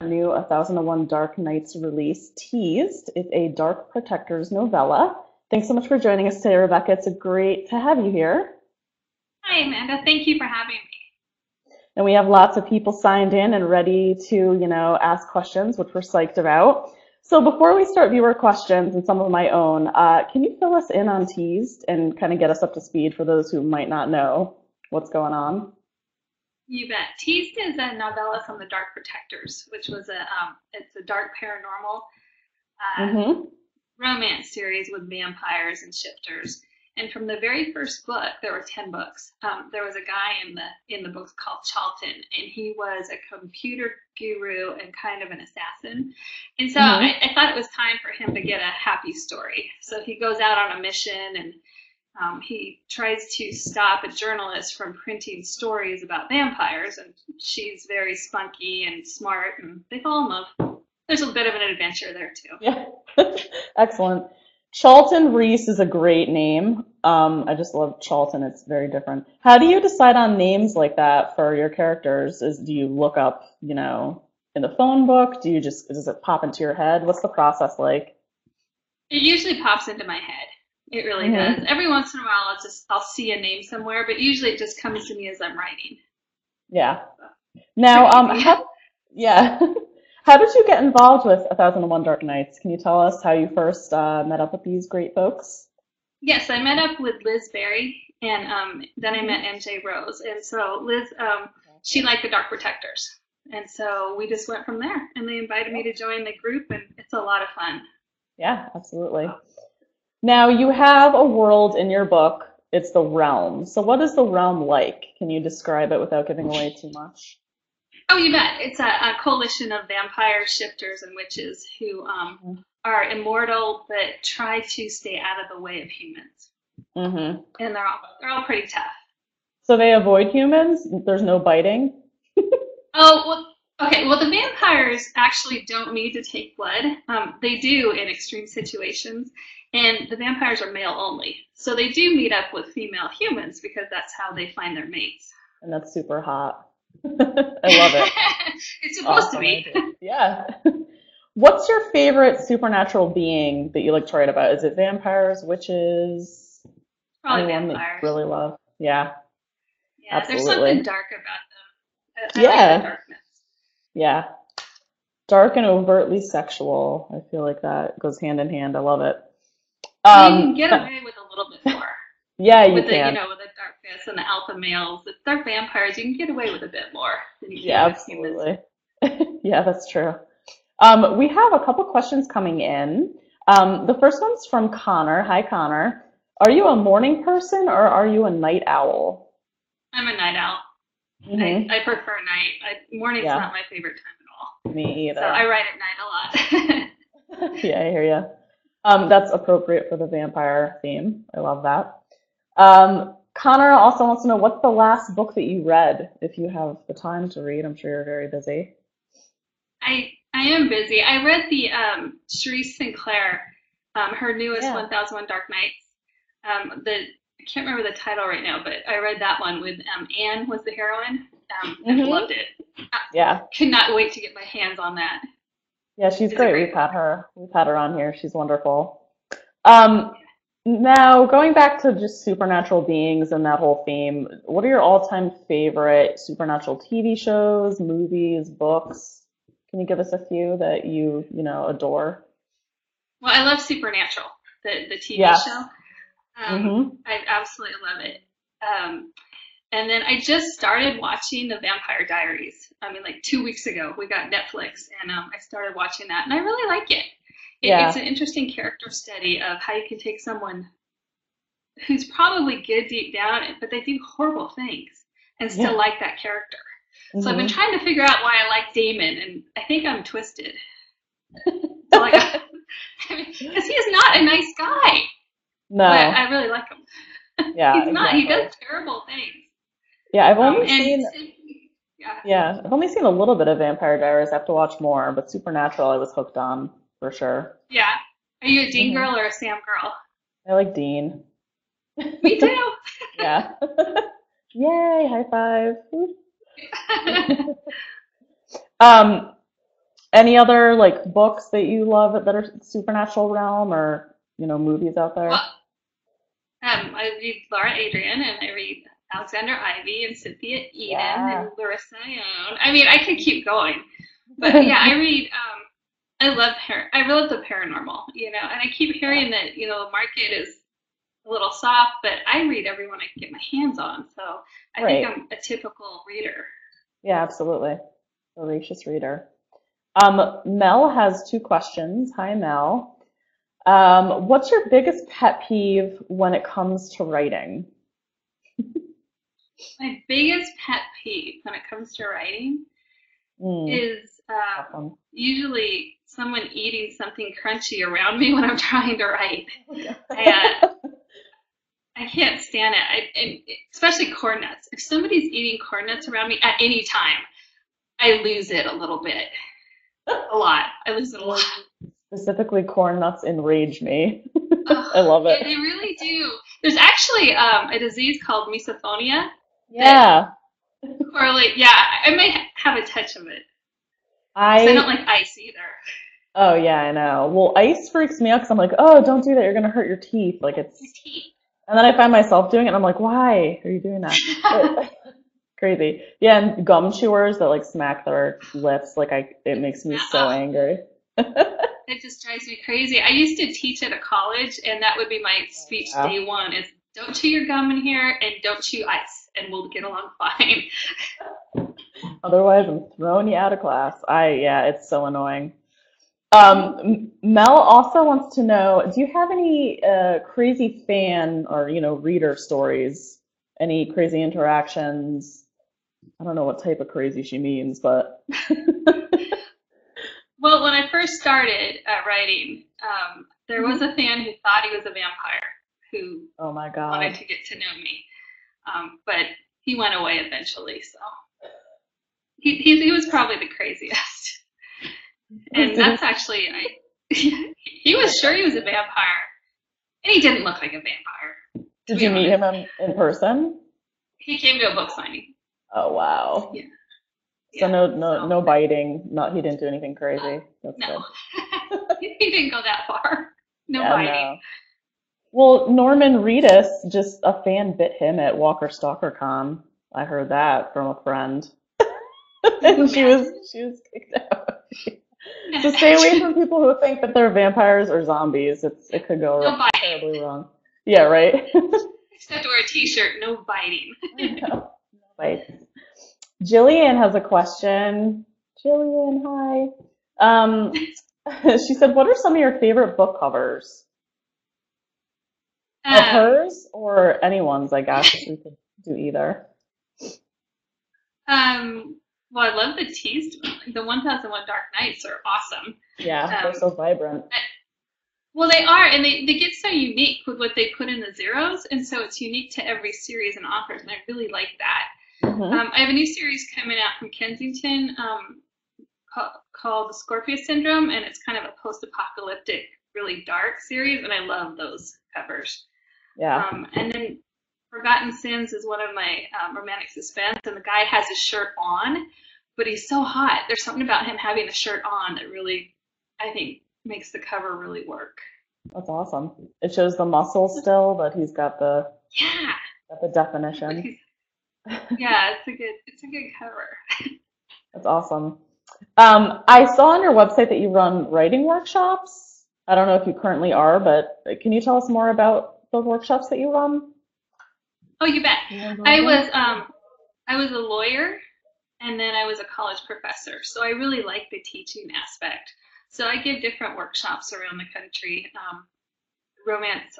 New 1001 Dark Nights release, Teased. It's a Dark Protectors novella. Thanks so much for joining us today, Rebecca. It's great to have you here. Hi, Amanda. Thank you for having me. And we have lots of people signed in and ready to, ask questions, which we're psyched about. So before we start viewer questions and some of my own, can you fill us in on Teased and kind of get us up to speed for those who might not know what's going on? You bet. Teased is a novella from the Dark Protectors, which was it's a dark paranormal uh, Mm-hmm. romance series with vampires and shifters. And from the very first book, there were 10 books. There was a guy in the books called Charlton, and he was a computer guru and kind of an assassin. And so Mm-hmm. I thought it was time for him to get a happy story. So he goes out on a mission and he tries to stop a journalist from printing stories about vampires, and she's very spunky and smart, and they fall in love. There's a bit of an adventure there too. Yeah. Excellent. Charlton Reese is a great name. I just love Charlton. It's very different. How do you decide on names like that for your characters? Do you look up, in the phone book? Does it pop into your head? What's the process like? It usually pops into my head. It really does. Hmm. Every once in a while, I'll see a name somewhere, but usually it just comes to me as I'm writing. Yeah. It's Now, pretty easy. yeah. How did you get involved with 1001 Dark Nights? Can you tell us how you first met up with these great folks? Yes, I met up with Liz Berry, and then I Hmm. met MJ Rose. And so Liz, she liked the Dark Protectors. And so we just went from there. And they invited me to join the group, and it's a lot of fun. Yeah, absolutely. Now you have a world in your book. It's the realm. So what is the realm like? Can you describe it without giving away too much? Oh, you bet. It's a coalition of vampires, shifters, and witches who are immortal but try to stay out of the way of humans. Mm-hmm. And they're all pretty tough. So they avoid humans? There's no biting? Oh, well, okay. Well, the vampires actually don't need to take blood. They do in extreme situations, and the vampires are male only. So they do meet up with female humans because that's how they find their mates. And that's super hot. I love it. It's supposed to Awesome be. idea. Yeah. What's your favorite supernatural being that you like to write about? Is it vampires, witches, Probably anyone that you vampires. really love? Yeah, Yeah, there's something absolutely. dark about them. I like the Yeah, darkness. yeah. Dark and overtly sexual. I feel like that goes hand in hand. I love it. Well, you can Um, get away with a little bit more yeah, you with can. with the darkness and the alpha males. If they're vampires, you can get away with a bit more than you can Yeah, with humans. absolutely. Yeah, that's true. We have a couple questions coming in. The first one's from Connor. Hi, Connor. Are you a morning person or are you a night owl? I'm a night owl. Hmm. I prefer night. Morning's Yeah, not my favorite time at all. me So I either. write at night a lot. Yeah, I hear you. That's appropriate for the vampire theme. I love that. Connor also wants to know what's the last book that you read, if you have the time to read. I'm sure you're very busy. I am busy. I read the Cherise Sinclair, her newest Yeah. 1001 Dark Nights. I can't remember the title right now, but I read that one with Anne was the heroine, and Hmm. loved it. I Yeah. could not wait to get my hands on that. Yeah, she's It's a great. great book. We've had her on here. She's wonderful. Um, Now going back to just supernatural beings and that whole theme, what are your all-time favorite supernatural TV shows, movies, books? Can you give us a few that adore? Well, I love Supernatural, the TV Yes. show. Mm-hmm. I absolutely love it. Um, and then I just started watching The Vampire Diaries. I mean, like 2 weeks ago, we got Netflix, and I started watching that, and I really like it. It's Yeah. an interesting character study of how you can take someone who's probably good deep down, but they do horrible things, and still Yeah. like that character. So I've been Mm-hmm. trying to figure out why I like Damon, and I think I'm twisted. So like, I mean, because he is not a nice guy, but No. I really like him. Yeah, He's not. He exactly. does terrible things. Yeah, And yeah, I've only seen a little bit of Vampire Diaries. I have to watch more, but Supernatural I was hooked on for sure. yeah. Are you a Dean Hmm. girl or a Sam girl? I like Dean. Me too. Yeah. Yay, high five. Um, Any other like books that you love that are supernatural realm or, movies out there? Well, I read Laura Adrian and I read Alexander Ivy and Cynthia Eden Yeah. and Larissa Ione. I mean, I could keep going, but yeah, I read. I love I love the paranormal, and I keep hearing that the market is a little soft, but I read everyone I can get my hands on, so I think Right. I'm a typical reader. Yeah, absolutely. Voracious reader. Mel has two questions. Hi, Mel. What's your biggest pet peeve when it comes to writing? My biggest pet peeve when it comes to writing Mm, is awesome. usually someone eating something crunchy around me when I'm trying to write. Oh I, I can't stand it. And especially corn nuts. If somebody's eating corn nuts around me at any time, I lose it a little bit. A lot. I lose it a lot. Specifically, corn nuts enrage me. Ugh, I love it. they really do. There's actually a disease called misophonia that Yeah, correlate. Yeah, I might have a touch of it because I don't I, like ice either. oh yeah, I know. Well, ice freaks me out because I'm like, oh, don't do that. You're gonna hurt your teeth. Like My it's, teeth. and then I find myself doing it and I'm like, why are you doing that? But crazy. Yeah, and gum chewers that like smack their lips, like it makes me so Oh, angry. it just drives me crazy. I used to teach at a college, and that would be my speech Yeah. day one: is don't chew your gum in here, and don't chew ice, and we'll get along fine. Otherwise, I'm throwing you out of class. Yeah, it's so annoying. Mel also wants to know, do you have any crazy fan or, reader stories? Any crazy interactions? I don't know what type of crazy she means, but Well, when I first started writing, there was Mhm. a fan who thought he was a vampire who Oh my wanted God. to get to know me, but he went away eventually. So he was probably the craziest, and Did he? that's actually he was sure he was a vampire, and he didn't look like a vampire, to Did be you meet honest. him in person? He came to a book signing. Oh wow. Yeah, So yeah. So no biting. Not he didn't do anything crazy. That's no, good. he didn't go that far. No Yeah, biting. no. Well, Norman Reedus, just a fan bit him at Walker Stalker Con. I heard that from a friend. Can you And imagine? she was kicked out. So stay away from people who think that they're vampires or zombies. It could go No biting. terribly wrong. Yeah, right. Just have to wear a t-shirt. No biting. No bites. Jillian has a question. Jillian, hi. She said, "What are some of your favorite book covers of Um, hers or anyone's? I guess we could do either." well, I love the teased one. Like the 1001 Dark Nights are awesome. Yeah, they're Um, so vibrant. well, they are, and they get so unique with what they put in the zeros, and so it's unique to every series and authors, and I really like that. Hmm. I have a new series coming out from Kensington called The Scorpius Syndrome, and it's kind of a post-apocalyptic, really dark series, and I love those covers. Yeah, And then Forgotten Sins is one of my romantic suspense, and the guy has his shirt on, but he's so hot. There's something about him having a shirt on that really, I think, makes the cover really work. that's awesome. It shows the muscles still, but he's Yeah, got the but definition. he's yeah, it's a good cover. That's awesome. I saw on your website that you run writing workshops. I don't know if you currently are, but can you tell us more about the workshops that you run? Oh, you bet. You're I involved in? was I was a lawyer and then I was a college professor, so I really like the teaching aspect. So I give different workshops around the country. Romance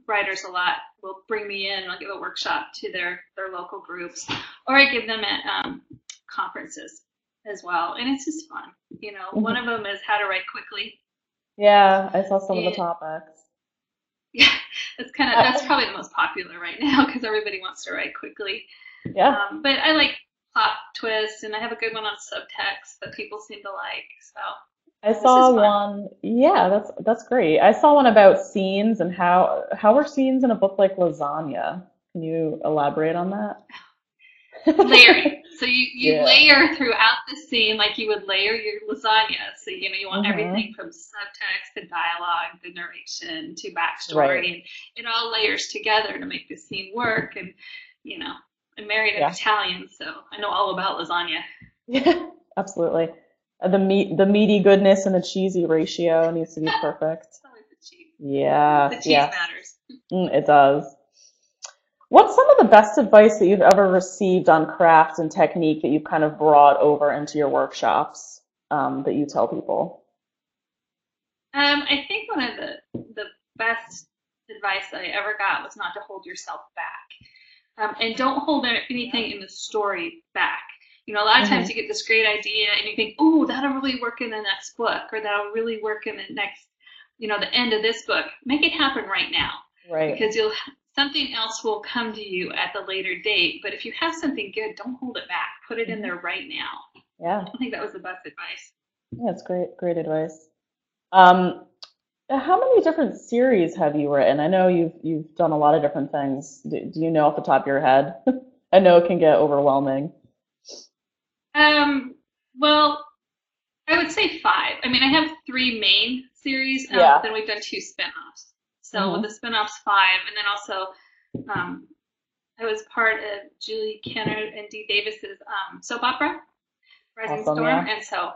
writers a lot will bring me in and I'll give a workshop to their local groups, or I give them at conferences as well, and it's just fun. One Mhm. of them is how to write quickly, Yeah, I saw some of the and topics. yeah, that's probably the most popular right now because everybody wants to write quickly. Yeah, But I like plot twists, and I have a good one on subtext that people seem to like. So I this is saw fun. one. Yeah, that's great. I saw one about scenes and how are scenes in a book like lasagna? Can you elaborate on that? Layering. So you Yeah. layer throughout the scene like you would layer your lasagna. So, you want Mm-hmm. everything from subtext to dialogue, the narration to backstory, Right. and it all layers together to make the scene work. And, you know, I married an Yeah. Italian, so I know all about lasagna. Yeah. Absolutely. The meaty goodness and the cheesy ratio needs to be perfect. It's always the cheese. The Yes. cheese Yes. matters. It does. What's some of the best advice that you've ever received on craft and technique that you've kind of brought over into your workshops, that you tell people? I think one of the best advice that I ever got was not to hold yourself back. And don't hold anything in the story back. A lot of times Hmm. you get this great idea and you think, oh, that'll really work in the next book, or that'll really work in the next, the end of this book. Make it happen right now, Right. because something else will come to you at the later date. But if you have something good, don't hold it back. Put it in Hmm. there right now. Yeah. I think that was the best advice. Yeah, it's great advice. Um, how many different series have you written? I know you've done a lot of different things. Do you know off the top of your head? I know it can get overwhelming. Um, well, I would say five. I mean, I have three main series, but Yeah. then we've done two spin-offs. So with the Hmm. spin-offs, five, and then also um, I was part of Julie Kenner and Dee Davis's soap opera, Rising Awesome. Storm, Yeah. and so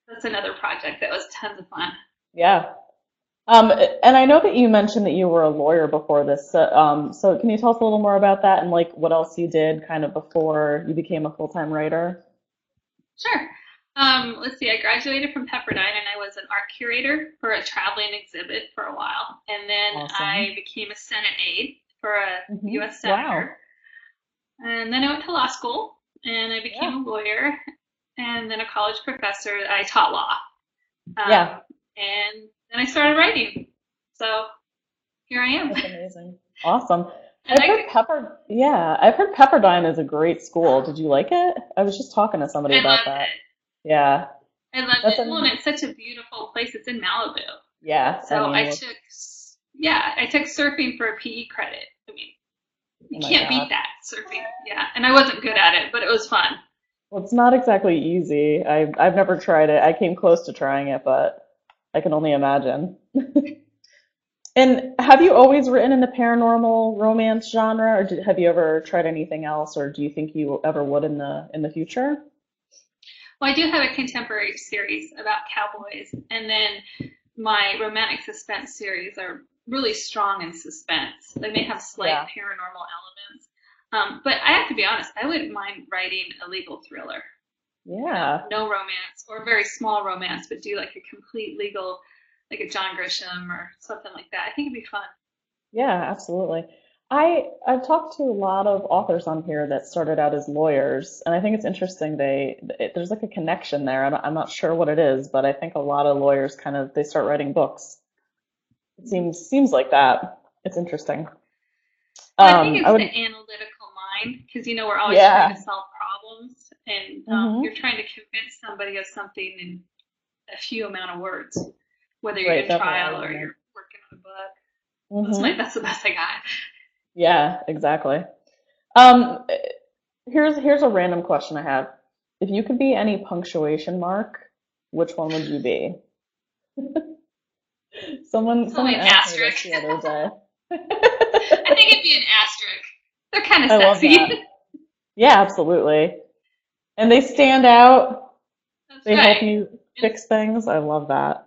that's another project that was tons of fun. Yeah. And I know that you mentioned that you were a lawyer before this. So can you tell us a little more about that and like what else you did kind of before you became a full-time writer? Sure. Let's see. I graduated from Pepperdine, and I was an art curator for a traveling exhibit for a while, and then Awesome. I became a Senate aide for a Hmm. U.S. Wow. senator. And then I went to law school and I became Yeah. a lawyer and then a college professor. I taught law. Yeah. And then I started writing. So here I am. That's amazing. Awesome. And I've heard Pepperdine is a great school. Did you like it? I was just talking to somebody I about loved that. it. Yeah. I loved That's it. Well, and an it's such a beautiful place. It's in Malibu. Yeah, I So mean, I took surfing for a PE credit. I mean, oh you my can't God. beat that surfing. Yeah. And I wasn't good at it, but it was fun. Well, it's not exactly easy. I've never tried it. I came close to trying it, but I can only imagine. And have you always written in the paranormal romance genre, or have you ever tried anything else, or do you think you ever would in the future? Well, I do have a contemporary series about cowboys, and then my romantic suspense series are really strong in suspense. They may have slight Yeah. paranormal elements, but I have to be honest, I wouldn't mind writing a legal thriller. Yeah. No romance or very small romance, but do like a complete legal, like a John Grisham or something like that. I think it'd be fun. Yeah, absolutely. I've talked to a lot of authors on here that started out as lawyers, and I think it's interesting there's like a connection there. I'm not sure what it is, but I think a lot of lawyers kind of they start writing books. It seems like that. It's interesting. Well, I think I it's the would analytical mind because we're always trying to Yeah. solve problems, and you're Hmm. trying to convince somebody of something in a few amount of words, whether you're Right, in definitely trial or argument. you're working on a book. Hmm. That's the best I got. Yeah, exactly. Um, here's a random question I have. If you could be any punctuation mark, which one would you be? Someone Probably an asked me this asterisk. the other day. I think it'd be an asterisk. They're kind of I love sexy. that. Yeah, absolutely. And they stand out. That's They help right. you And fix things. I love that.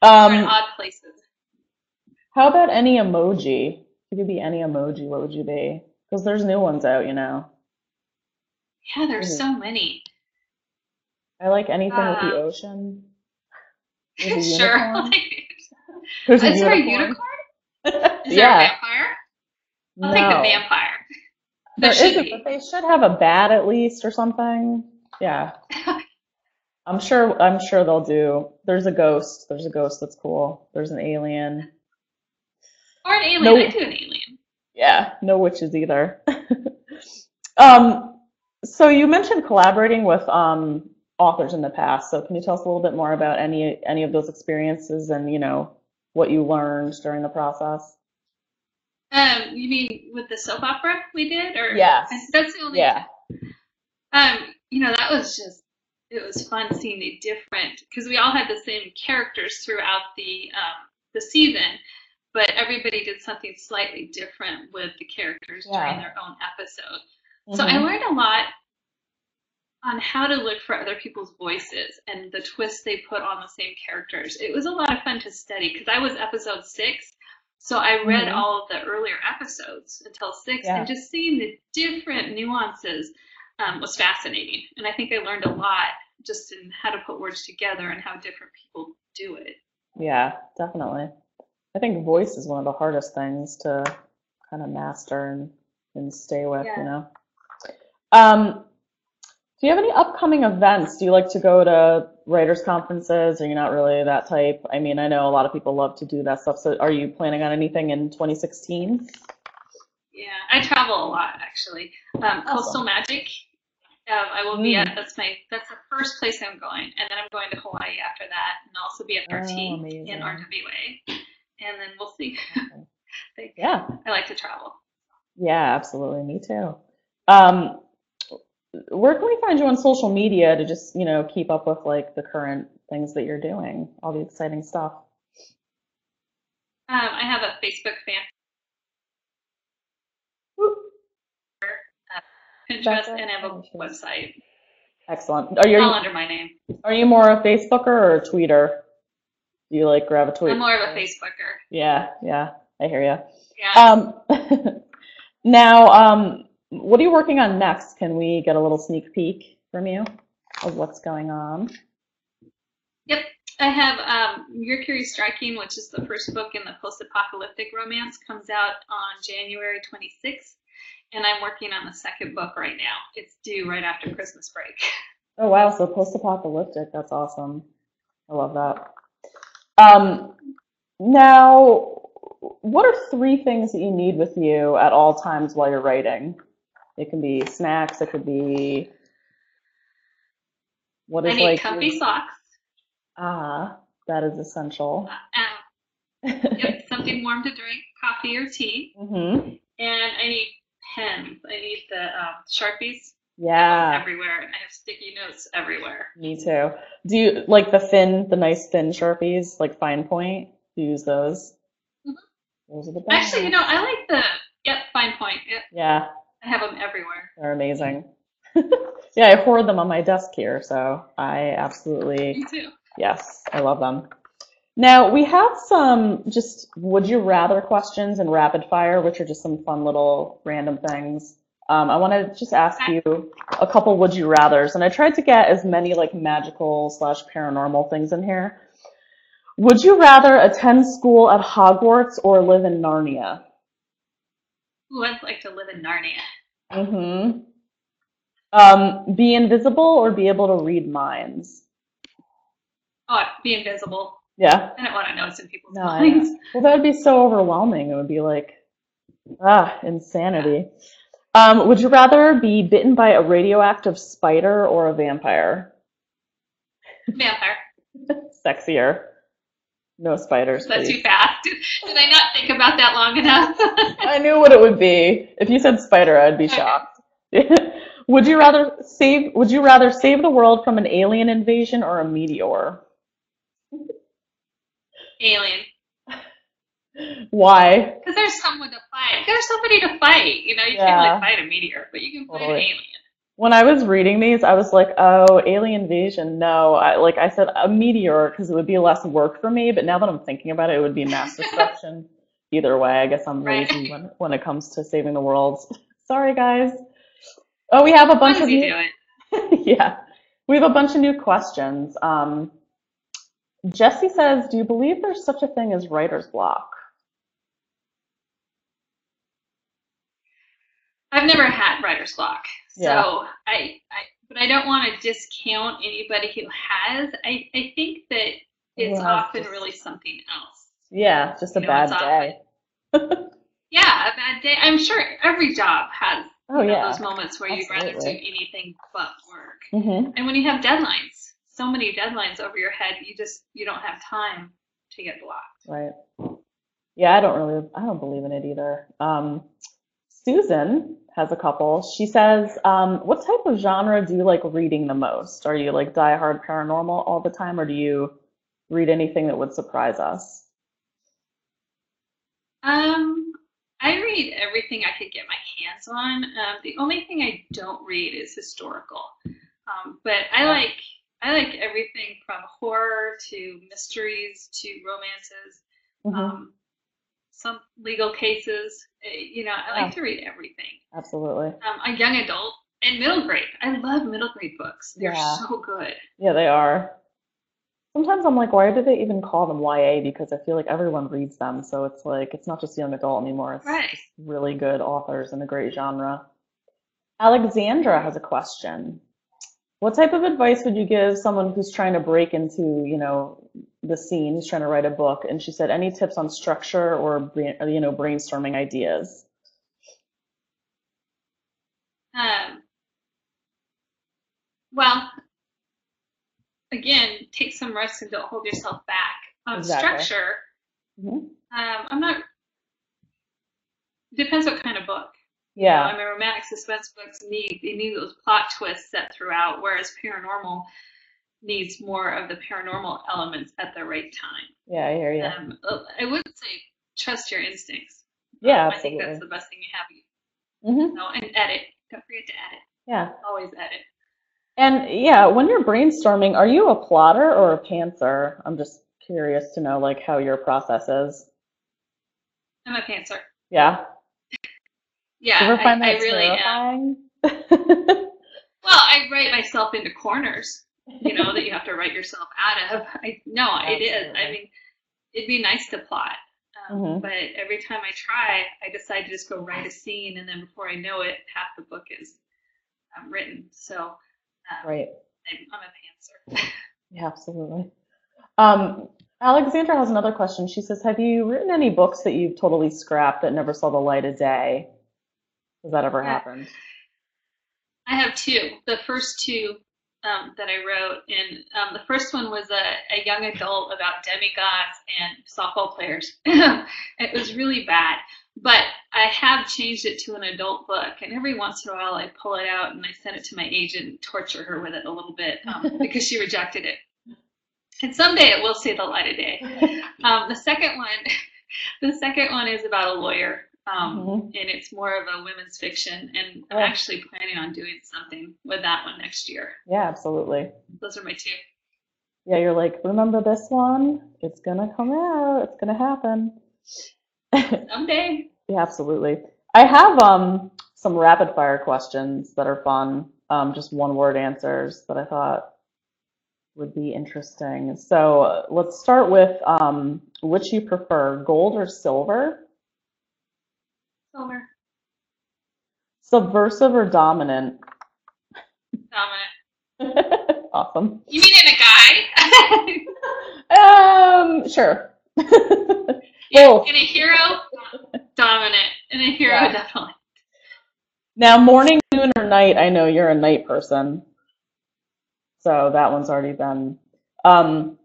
they're in Um, odd places. how about any emoji? If you could be any emoji, what would you be? Because there's new ones out, you know. Yeah, there's There's so many. I like anything with the Um, ocean. There's a sure. I'll unicorn. take it. There's a Is there a unicorn. unicorn? Is there a Yeah. vampire? I'll take the No. vampire. There There should isn't, but be. they should have a bat at least or something. Yeah. I'm sure they'll do. There's a ghost. There's a ghost that's cool. There's an alien. Or an alien. I'd No, do an alien. yeah, no witches either. Um, so you mentioned collaborating with authors in the past. So can you tell us a little bit more about any of those experiences and, what you learned during the process? You mean with the soap opera we did, or Yes. that's the only? Yeah. That was just, it was fun seeing the different, because we all had the same characters throughout the season, but everybody did something slightly different with the characters during Yeah. their own episode. So I Hmm. learned a lot on how to look for other people's voices and the twists they put on the same characters. It was a lot of fun to study because I was episode 6, so I read Hmm. all of the earlier episodes until 6, and Yeah. just seeing the different nuances was fascinating. And I think I learned a lot just in how to put words together and how different people do it. Yeah, definitely. I think voice is one of the hardest things to kind of master and stay with, you Yeah. know. Um, do you have any upcoming events? Do you like to go to writers' conferences? Or you're not really that type? I mean, I know a lot of people love to do that stuff. So are you planning on anything in 2016? Yeah, I travel a lot actually. Coastal Awesome. Magic. I will be Mm. at that's the first place I'm going, and then I'm going to Hawaii after that, and I'll also be at Oh, RT in amazing. RWA, and then we'll see. Awesome. Yeah. I like to travel. Yeah, absolutely. Me too. Um, where can we find you on social media to just, keep up with like the current things that you're doing, all the exciting stuff? I have a Facebook fan, Whoop. uh, Pinterest, Rebecca and I have a Zanetti. website, Excellent. Are all you under my name. are you more a Facebooker or a tweeter? Do you like grab a I'm tweet? more of a Facebooker. Yeah, yeah, I hear you. Yeah. Now, what are you working on next? Can we get a little sneak peek from you of what's going on? Yep. I have Mercury Striking, which is the first book in the post-apocalyptic romance, comes out on January 26th. And I'm working on the second book right now. It's due right after Christmas break. Oh wow, so post-apocalyptic. That's awesome. I love that. Um, now, what are 3 things that you need with you at all times while you're writing? It can be snacks, it could be what I is need like your comfy socks. that is essential. Yep, something warm to drink, coffee or tea. Hmm. And I need pens. I need the Sharpies. I have them Yeah, everywhere, and I have sticky notes everywhere. me too. Do you like the nice thin Sharpies, like fine point? Do you use those? Mhm. Those are the Actually, best. I like yep, fine point. Yep, Yeah, I have them everywhere. they're amazing. Yeah, I hoard them on my desk here, so I absolutely, Me too. yes, I love them. Now, we have some just would you rather questions and rapid fire, which are just some fun little random things. I want to just ask Okay. you a couple would you rathers, and I tried to get as many like magical slash paranormal things in here. Would you rather attend school at Hogwarts or live in Narnia? Ooh, I'd like to live in Narnia. Mm-hmm. Be invisible or be able to read minds? Oh, be invisible. Yeah. I don't want to know what's in people's No, I know. minds. Well, that would be so overwhelming. It would be like, Yeah. insanity. Would you rather be bitten by a radioactive spider or a vampire? Vampire. Sexier. No spiders, Is that please. too fast? Did I not think about that long enough? I knew what it would be. If you said spider, I'd be Okay. shocked. Would you rather save the world from an alien invasion or a meteor? Alien. Why? Because there's someone to fight. There's somebody to fight. You can't really Yeah, fight a meteor, but you can fight an totally. alien. When I was reading these, I was like, "Oh, alien invasion." No, I said a meteor because it would be less work for me. But now that I'm thinking about it, it would be mass destruction. Either way, I guess I'm Right? lazy when it comes to saving the world. Sorry, guys. Oh, we have a As long bunch as of you new. do it. Yeah, we have a bunch of new questions. Jesse says, "Do you believe there's such a thing as writer's block?" I've never had writer's block, Yeah, so but I don't want to discount anybody who has. I think that who it's has often just really something else. just a It's bad often, day. yeah, a bad day. I'm sure every job has, Oh those yeah, moments where you'd rather do absolutely. anything but work. Hmm. And when you have deadlines, so many deadlines over your head, you don't have time to get blocked. Right. Yeah, I don't believe in it either. Susan has a couple. She says, what type of genre do you like reading the most? Are you like diehard paranormal all the time, or do you read anything that would surprise us? Um, I read everything I could get my hands on. The only thing I don't read is historical. But Yeah. I like everything from horror to mysteries to romances, Hmm. um, some legal cases. I Yeah, like to read everything. absolutely. A young adult and middle grade. I love middle grade books. They're Yeah. so good. Yeah, they are. Sometimes I'm like, why do they even call them YA? Because I feel like everyone reads them. So it's like, it's not just young adult anymore. It's Right. just really good authors in a great genre. Alexandra has a question. What type of advice would you give someone who's trying to break into, the scene, who's trying to write a book? And she said, any tips on structure or, brainstorming ideas? Um, well, again, take some risks and don't hold yourself back. Exactly. Structure. Hmm. I'm not. Depends what kind of book. Yeah, I mean, romantic suspense books need those plot twists set throughout, whereas paranormal needs more of the paranormal elements at the right yeah, I hear you. time. I would say trust your instincts. Yeah, I think that's absolutely. the best thing you have. Hmm. And edit. Don't forget to edit. Yeah. Always edit. And yeah, when you're brainstorming, are you a plotter or a pantser? I'm just curious to know like how your process is. I'm a pantser. Yeah. Do you Yeah, ever find I that really am. terrifying? Well, I write myself into corners, that you have to write yourself out of. No, it is. I Absolutely. mean, it'd be nice to plot. Hmm. But every time I try, I decide to just go write a scene, and then before I know it, half the book is written. So Right. I'm a pantser. Yeah, absolutely. Um, Alexandra has another question. She says, have you written any books that you've totally scrapped that never saw the light of day? Has that ever Yeah, happened? I have two. The first two that I wrote, and the first one was a young adult about demigods and softball players. It was really bad, but I have changed it to an adult book, and every once in a while I pull it out and I send it to my agent and torture her with it a little bit because she rejected it. And someday it will see the light of day. The second one, the second one is about a lawyer, Hmm. and it's more of a women's fiction. And I'm Oh, actually planning on doing something with that one next year. yeah, absolutely. Those are my two. Yeah, you're like, remember this one? It's gonna come out. It's gonna happen. Someday. Yeah, absolutely. I have some rapid fire questions that are fun, just one word answers that I thought would be interesting. So let's start with which you prefer, gold or silver? Silver. Subversive or dominant? Dominant. Awesome. You mean in a guy? Sure. Yeah, Both. in a hero, dominant. In a hero, Yeah. definitely. Now, morning, noon, or night, I know you're a night person, so that one's already been. Um,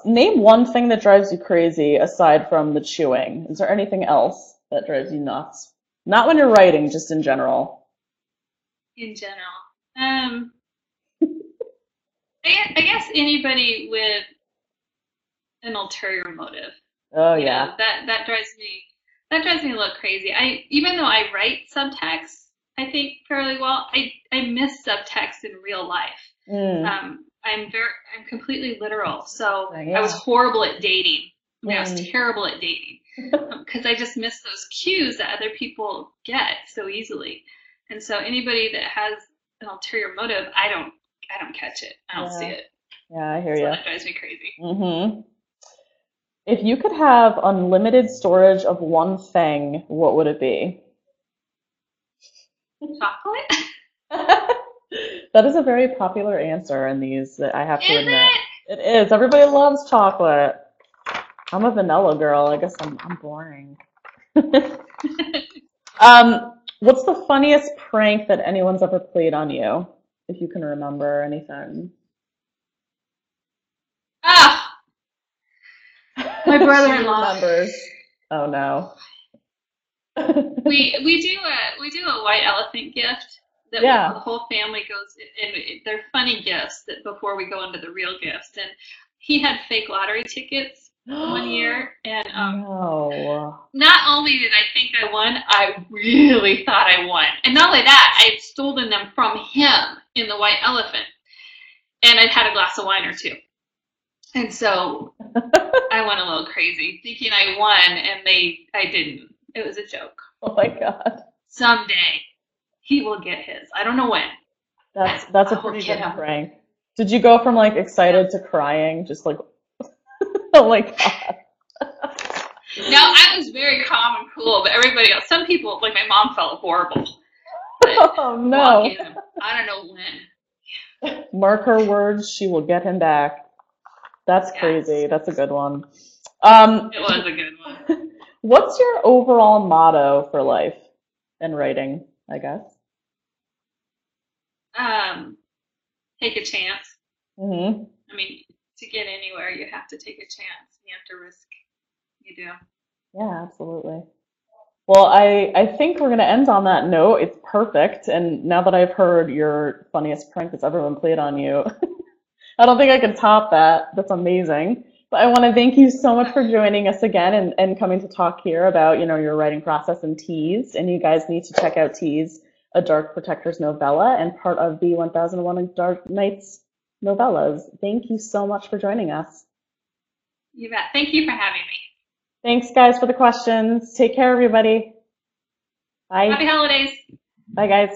name one thing that drives you crazy aside from the chewing? Is there anything else that drives you nuts? Not when you're writing, just in general. In general. Um, I guess anybody with an ulterior motive. Oh yeah. That drives me a little crazy. I even though I write subtext, I think fairly well. I miss subtext in real life. Mm. I'm completely literal. So I was Yeah. horrible at dating. I mean, I was Mm. terrible at dating because I just miss those cues that other people get so easily. And so anybody that has an ulterior motive, I don't catch it. I don't see Yeah. it. Yeah, I hear So you. that drives me crazy. Hmm. If you could have unlimited storage of one thing, what would it be? Chocolate? That is a very popular answer in these, I have to Is admit. It is. Everybody loves chocolate. I'm a vanilla girl. I guess I'm boring. it? What's the funniest prank that anyone's ever played on you? If you can remember anything. Ah, my She brother-in-law. remembers. Oh no. We do a white elephant gift that Yeah. the whole family goes, and they're funny gifts that before we go into the real gifts. And he had fake lottery tickets one year, and No. not only did I think I won, I really thought I won. And not only that, I had stolen them from him in the white elephant, and I'd had a glass of wine or two. And so I went a little crazy, thinking I won, and I didn't. It was a joke. Oh my God. Someday he will get his. I don't know when. That's a pretty good prank. Did you go from like excited to crying? Just like, oh my God. No, I was very calm and cool, but everybody else, some people, like my mom, felt horrible. Oh no. I don't know when. Mark her words, she will get him back. That's crazy. That's a good one. It was a good one. What's your overall motto for life and writing, I guess? Take a chance. Mm-hmm. I mean, to get anywhere, you have to take a chance. You have to risk. You do. Yeah, absolutely. Well, I think we're going to end on that note. It's perfect. And now that I've heard your funniest prank that's ever been played on you, I don't think I can top that. That's amazing. But I want to thank you so much for joining us again and coming to talk here about, your writing process and Teased. And you guys need to check out Teased, a Dark Protectors novella and part of the 1001 Dark Nights novellas. Thank you so much for joining us. You bet. Thank you for having me. Thanks, guys, for the questions. Take care, everybody. Bye. Happy holidays. Bye, guys.